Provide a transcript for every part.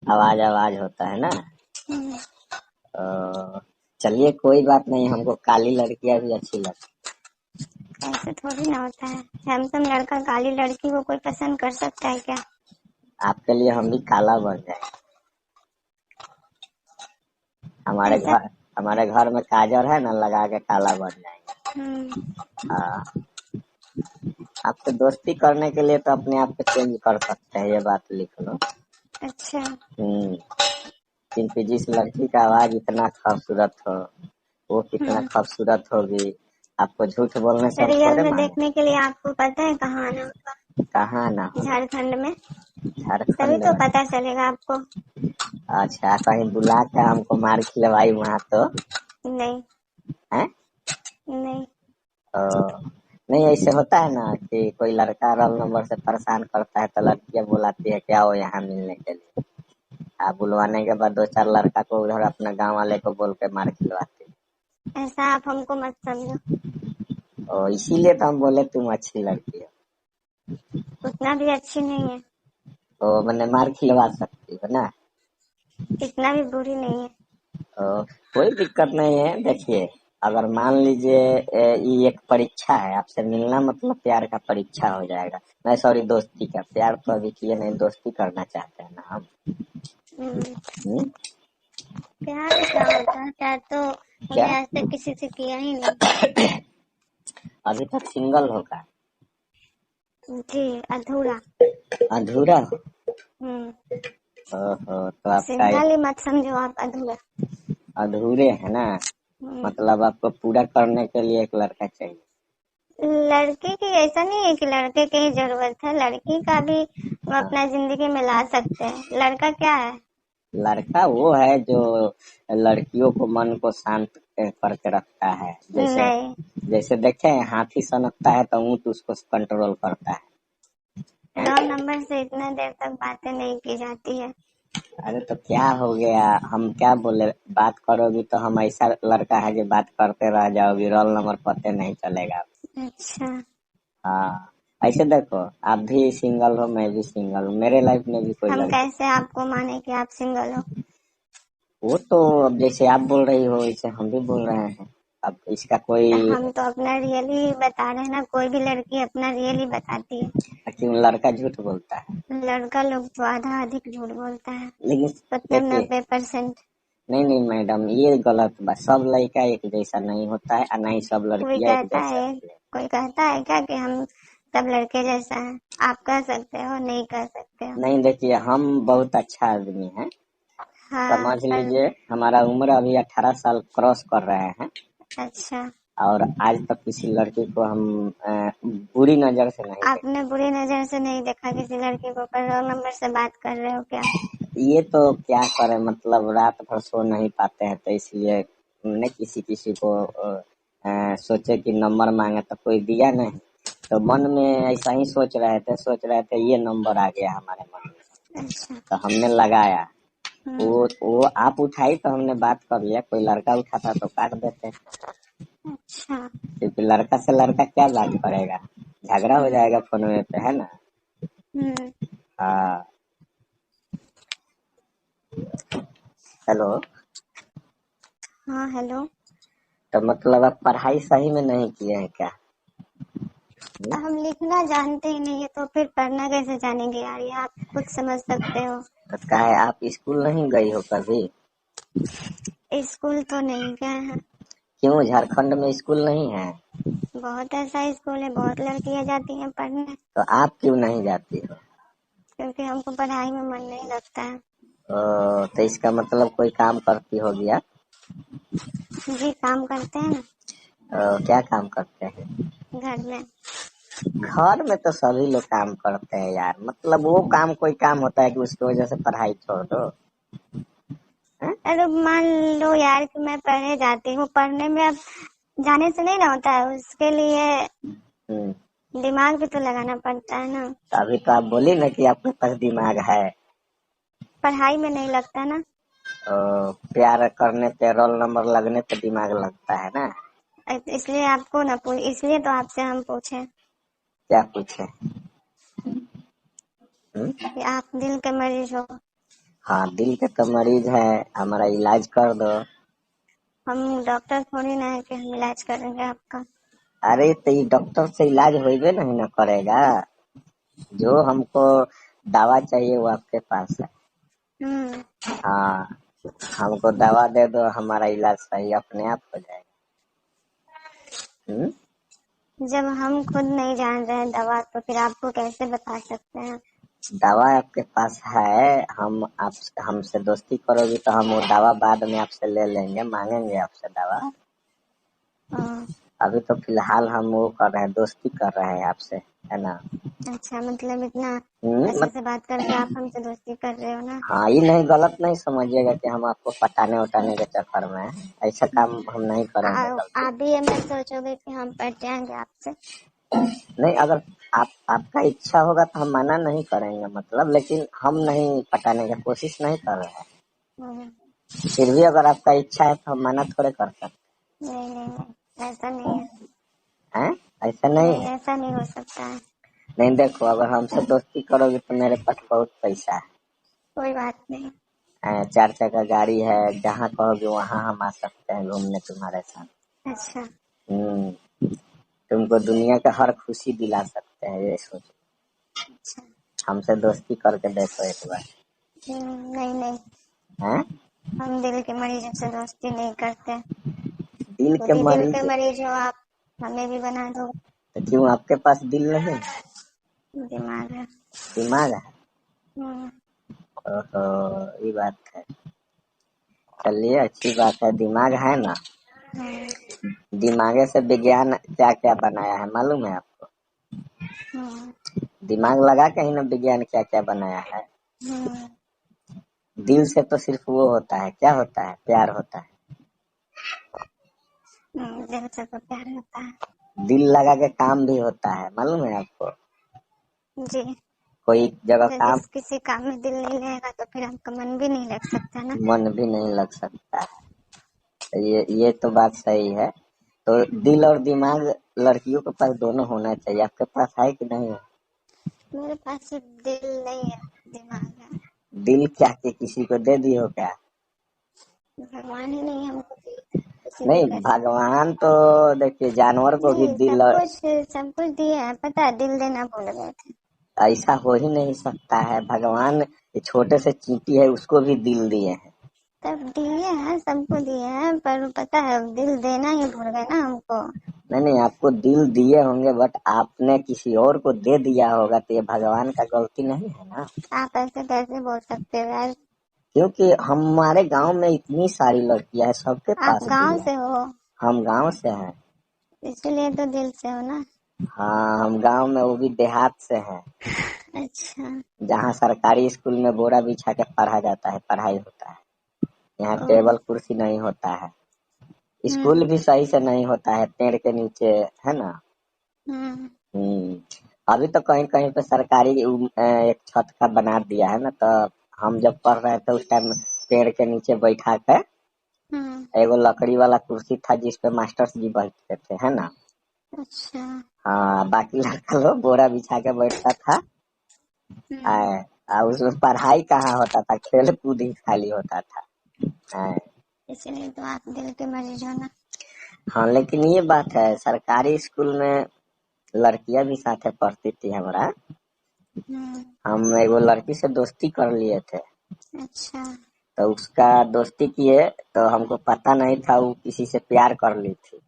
आवाज आवाज होता है ना। हम्म, चलिए कोई बात नहीं, हमको काली लड़कियां भी अच्छी लगती। ऐसे थोड़ी ना होता है। हैंडसम लड़का काली लड़की को कोई पसंद कर सकता है क्या? आपके लिए हम भी काला बन जाए। हमारे ऐसा। घर हमारे घर में काजल है ना, लगा के काला बन जाएंगे। हम्म। हाँ, आपसे दोस्ती करने के लिए तो अपने आप को चेंज कर सकते हैं, ये बात लिख लो। अच्छा। क्योंकि जिस लड़की का आवाज इतना खूबसूरत हो, वो कितना खूबसूरत होगी, आपको झूठ बोलने से हम रियल थोड़े में माने। देखने के लिए आपको पता है कहाँ आना होगा? कहाँ ना हो? झारखंड में। तभी झारखंड तो में? पता चलेगा आपको। अच्छा, कहीं बुला के हमको मार खिलवाई वहाँ तो नहीं। है? नहीं। नहीं, ऐसे होता है ना कि कोई लड़का रोल नंबर से परेशान करता है तो लड़कियां बुलाती है क्या हो यहाँ मिलने के लिए। आप बुलवाने के बाद दो चार लड़का को उधर अपने गांव वाले को बोल के मार खिलवाती ऐसा आप हमको मत समझो। है। और इसीलिए तो हम बोले तुम अच्छी लड़की हो। उतना भी अच्छी नहीं है। तो मैंने मार खिलवा सकती हो ना। इतना भी बुरी नहीं है। कोई दिक्कत नहीं है। देखिए, अगर मान लीजिए ये एक परीक्षा है, आपसे मिलना मतलब प्यार का परीक्षा हो जाएगा। नहीं सॉरी, दोस्ती का। प्यार तो अभी किए नहीं, दोस्ती करना चाहते हैं ना हम। हम्म? प्यार क्या होता है? प्यार तो क्या? हमने आज तक किसी से किया ही नहीं। अभी तक सिंगल होगा? जी। अधूरा। अधूरा हो? हम्म। तो आपका सिंगल ही मत समझो आप, अधूरा। अधूरे है ना। हम्म। मतलब आपको पूरा करने के लिए एक लड़का चाहिए। लड़के की ऐसा नहीं है कि लड़के की ही जरूरत है, लड़की का भी हम हाँ, अपना जिंदगी में ला सकते हैं। लड़का क्या है? लड़का वो है जो लड़कियों को मन को शांत करके रखता है। जैसे नहीं। जैसे देखे हाथी सनकता है तो ऊंट उसको कंट्रोल करता है। रॉन्ग नंबर से इतना देर तक बातें नहीं की जाती है। अरे तो क्या हो गया, हम क्या बोले? बात करोगी तो हम ऐसा लड़का है जो बात करते रह जाओगी, रोल नंबर पते नहीं चलेगा। अच्छा। हाँ, ऐसे देखो, आप भी सिंगल हो, मैं भी सिंगल हूँ, मेरे लाइफ में भी कोई हम लड़की। कैसे आपको माने कि आप सिंगल हो? वो तो अब जैसे आप बोल रही हो वैसे हम भी बोल रहे हैं। अब इसका कोई हम तो अपना रियल ही बता रहे हैं ना। कोई भी लड़की अपना रियल ही बताती है। क्यों लड़का झूठ बोलता है? लड़का लोग तो आधा अधिक झूठ बोलता है। लेकिन मतलब देखिए, 90%। नहीं नहीं मैडम, ये गलत बात। सब लड़का एक जैसा नहीं होता है और नहीं सब कोई लड़कियां एक कहता जैसा है होती है। कोई कहता है क्या कि हम सब लड़के जैसा है? आप कह सकते हो, नहीं कह सकते हो। नहीं, देखिए हम बहुत अच्छा आदमी है। हाँ समझ पर। लीजिए हमारा उम्र अभी 18 साल क्रॉस कर रहे हैं। अच्छा। और आज तक किसी लड़की को हम बुरी नजर से नहीं देखे। आपने बुरी नजर से नहीं देखा किसी लड़की को, पर रॉन्ग नंबर से बात कर रहे हो क्या? ये तो क्या करें, मतलब रात भर सो नहीं पाते हैं तो इसलिए हमने किसी किसी को सोचे कि नंबर मांगे तो कोई दिया नहीं। तो मन में ऐसा ही सोच रहे थे ये नंबर आ गया हमारे मन में, अच्छा। तो हमने लगाया। हम्म। वो आप उठाई तो हमने बात कर लिया। कोई लड़का उठाता तो काट देते। अच्छा। क्योंकि लड़का से लड़का क्या बात करेगा, झगड़ा हो हम्म। जाएगा फोन में पे, है ना। हम्म। हाँ। हेलो। हाँ हेलो। तो मतलब आप पढ़ाई सही में नहीं किए हैं क्या? हम लिखना जानते ही नहीं है तो फिर पढ़ना कैसे जानेंगे यार, ये आप खुद समझ सकते हो। तो क्या है, आप स्कूल नहीं गई हो कभी? स्कूल तो नहीं गए हैं। क्यों, झारखंड में स्कूल नहीं है? बहुत ऐसा स्कूल है, बहुत लड़कियां जाती हैं पढ़ने। तो आप क्यों नहीं जाती हो? क्योंकि हमको पढ़ाई में मन नहीं लगता है। तो इसका मतलब कोई काम करती होगी आप? जी, काम करते हैं ना। क्या काम करते हैं? घर में। घर में तो सभी लोग काम करते हैं यार। मतलब वो काम कोई काम होता है कि उसकी वजह से पढ़ाई छोड़ दो? हैं? अरे मान लो यार कि मैं पढ़ने जाती हूँ, पढ़ने में अब जाने से नहीं ना होता है, उसके लिए हम्म। दिमाग भी तो लगाना पड़ता है ना। तो अभी तो आप बोली ना कि आपके पास दिमाग है। पढ़ाई में नहीं लगता ना। प्यार करने पे, रोल नंबर लगने पे दिमाग लगता है ना। इसलिए आपको ना इसलिए तो आपसे हम पूछे क्या पूछे? हम्म? कि आप दिल के मरीज हो। हाँ, दिल के तो मरीज है, हमारा इलाज कर दो। हम डॉक्टर थोड़ी ना है कि हम इलाज करेंगे आपका। अरे तो ये डॉक्टर से इलाज होइबे नहीं ना करेगा। जो हमको दवा चाहिए वो आपके पास है। हम्म। हाँ, हमको दवा दे दो, हमारा इलाज सही अपने आप हो जाएगा। जब हम खुद नहीं जान रहे हैं दवा तो फिर आपको कैसे बता सकते हैं। दवा आपके पास है, हम आप हमसे दोस्ती करोगी तो हम वो दवा बाद में आपसे ले लेंगे, मांगेंगे आपसे दवा। हाँ। अभी तो फिलहाल हम वो कर रहे हैं, दोस्ती कर रहे हैं आपसे, है ना। अच्छा, मतलब इतना अच्छे मत से बात करके आप हमसे दोस्ती कर रहे हो ना। हाँ, ये नहीं, गलत नहीं समझिएगा कि हम आपको पटाने वटाने के चक्कर में हैं। ऐसा काम हम नहीं करेंगे गलती। आप भी ये मत सोचोगे कि हम पट जाएंगे आपसे। नहीं, अगर आपका इच्छा होगा तो हम मना नहीं करेंगे, मतलब, लेकिन हम नहीं पटाने की कोशिश नहीं कर रहे हैं। हम्म। फिर भी अगर आपका इच्छा है तो हम मना थोड़े कर सकते नहीं नहीं नहीं, ऐसा नहीं है। हैं। ऐसा नहीं नहीं, है। ऐसा नहीं हो सकता है। नहीं, देखो, अगर हमसे दोस्ती करोगे तो मेरे पास बहुत पैसा कोई बात नहीं। है, 4 चक्का गाड़ी है, जहाँ कहोगे वहाँ हम आ सकते हैं घूमने तुम्हारे साथ। अच्छा। तुमको दुनिया का हर खुशी दिला सकते हैं, ये सोचो। अच्छा। हमसे दोस्ती करके देखो एक बार। नहीं नहीं, हैं? हम दिल के मरीजों से दोस्ती नहीं करते। दिल खुद के ही दिल के मरीज? मरीज हो आप, हमें भी बना दो। तो क्यों, आपके पास दिल नहीं है? दिमाग है। दिमाग है? हम्म। ओहो, ये बात है। चलिए, अच्छी बात है, दिमाग है ना। हम्म। दिमागे से विज्ञान क्या क्या बनाया है मालूम है आपको? हम्म। दिमाग लगा के ही ना विज्ञान क्या क्या बनाया है। हम्म। दिल से तो सिर्फ वो होता है, क्या होता है, प्यार होता है। दिल से तो प्यार होता है। दिल लगा के काम भी होता है, मालूम है आपको? जी। कोई जगह तो काम, जिस किसी काम में दिल नहीं लगेगा तो फिर आपका मन भी नहीं लग सकता ना। मन भी नहीं लग सकता है। तो ये तो बात सही है। तो दिल और दिमाग लड़कियों के पास दोनों होना चाहिए, आपके पास है कि नहीं है? मेरे पास सिर्फ दिल नहीं है, दिमाग है। दिल क्या के किसी को दे दियो क्या? भगवान ही नहीं हमको दिल, किसी को नहीं, कैसे दे। भगवान तो देखिए जानवर को भी नहीं, दिल, सब कुछ दिए हैं, पता है, दिल देना भूल गए थे। ऐसा हो ही नहीं सकता है। भगवान ये छोटे से चींटी है उसको भी दिल दिए हैं। तब दिए हैं, सबको दिए हैं, पर पता है दिल देना ही भूल गए ना हमको। नहीं नहीं, आपको दिल दिए होंगे, बट आपने किसी और को दे दिया होगा, तो ये भगवान का गलती नहीं है ना। आप ऐसे कैसे बोल सकते हो यार। क्योंकि हमारे गांव में इतनी सारी लड़कियां हैं, सबके आप पास गांव दिल है। से हो, हम गांव से हैं। इसीलिए तो दिल से हो ना। हाँ, हम गांव में, वो भी देहात से हैं, अच्छा। जहाँ सरकारी स्कूल में बोरा बिछा के पढ़ा जाता है, पढ़ाई होता है। यहाँ ओ। टेबल कुर्सी नहीं होता है। हम्म। स्कूल भी सही से नहीं होता है, पेड़ के नीचे, है ना। हम्म। हम्म। अभी तो कहीं कहीं पे सरकारी एक छत का बना दिया है ना, तो हम जब पढ़ रहे थे उस टाइम पेड़ के नीचे बैठा के हम्म। एगो लकड़ी वाला कुर्सी था जिसपे मास्टर जी बैठते थे, है ना। अच्छा। हाँ, बाकी लड़का लोग बोरा बिछा के बैठता था। हम्म। उसमें पढ़ाई कहाँ होता था, खेल कूद ही खाली होता था। आए, इसलिए तो आप दिल के मरीज हो ना। हाँ, लेकिन ये बात है, सरकारी स्कूल में लड़कियां भी साथ पढ़ती थी हमारा। हम्म। हम एगो लड़की से दोस्ती कर लिए थे, अच्छा। तो उसका दोस्ती किए, तो हमको पता नहीं था वो किसी से प्यार कर ली थी।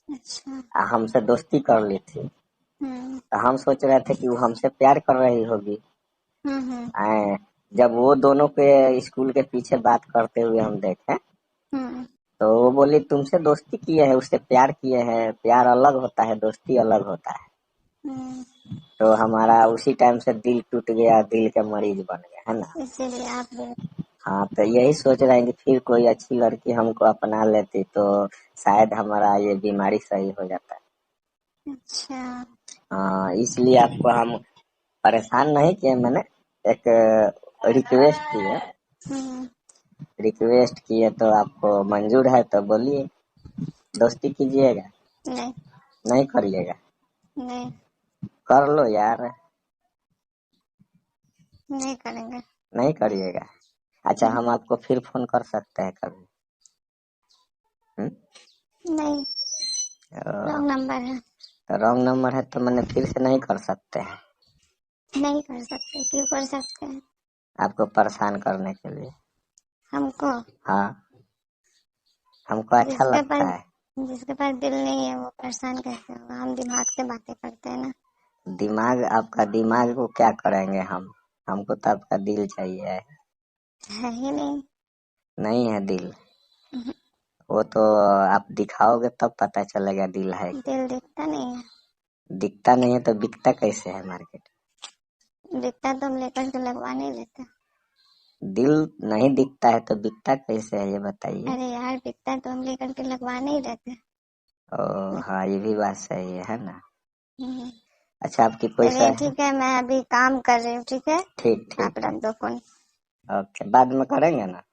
अच्छा। हमसे दोस्ती कर ली थी। हम्म। तो हम सोच रहे थे कि वो हमसे प्यार कर रही होगी। हम्म। आए, जब वो दोनों के स्कूल के पीछे बात करते हुए हम देखे, हम्म। तो वो बोली तुमसे दोस्ती किए है, उससे प्यार किए हैं, प्यार अलग होता है, दोस्ती अलग होता है। हम्म। तो हमारा उसी टाइम से दिल टूट गया, दिल के मरीज बन गए, है ना। इसीलिए आप भी। हाँ, तो यही सोच रहे हैं कि फिर कोई अच्छी लड़की हमको अपना लेती तो शायद हमारा ये बीमारी सही हो जाता है। अच्छा। हाँ, इसलिए आपको हम परेशान नहीं किए, मैंने एक रिक्वेस्ट की है। हम्म। रिक्वेस्ट किए तो आपको मंजूर है तो बोलिए, दोस्ती कीजिएगा। नहीं। नहीं करिएगा? नहीं। कर लो यार। नहीं करेंगे। नहीं करिएगा? अच्छा, हम आपको फिर फोन कर सकते हैं कभी? नहीं, रॉन्ग नंबर है। तो रॉन्ग नंबर है तो मैंने फिर से नहीं कर सकते हैं? नहीं कर सकते, क्यों कर सकते हैं? आपको परेशान करने के लिए। हमको? हाँ, हमको अच्छा लगता है। जिसके पास दिल नहीं है वो परेशान कैसे होगा? हम दिमाग से बातें करते हैं ना। दिमाग, आपका दिमाग को क्या करेंगे हम? हमको तो आपका दिल चाहिए। है ही नहीं। नहीं है दिल? वो तो आप दिखाओगे तब पता चलेगा दिल है। दिल दिखता नहीं है। दिखता नहीं है तो बिकता कैसे है मार्केट? दिखता तो हम लेकर के लगवा नहीं लेते। दिल नहीं दिखता है तो बिकता कैसे है, ये बताइए। अरे यार, बिकता तो हम लेकर के लगवा नहीं लेते। ओ हाँ, ये भी बात सही है ना। हम्म। अच्छा, आपकी पैसा चलिए है? ठीक है, मैं अभी काम कर रही हूँ, ठीक है? ठीक ठीक आप है। रख दो फोन। ओके, बाद में करेंगे ना।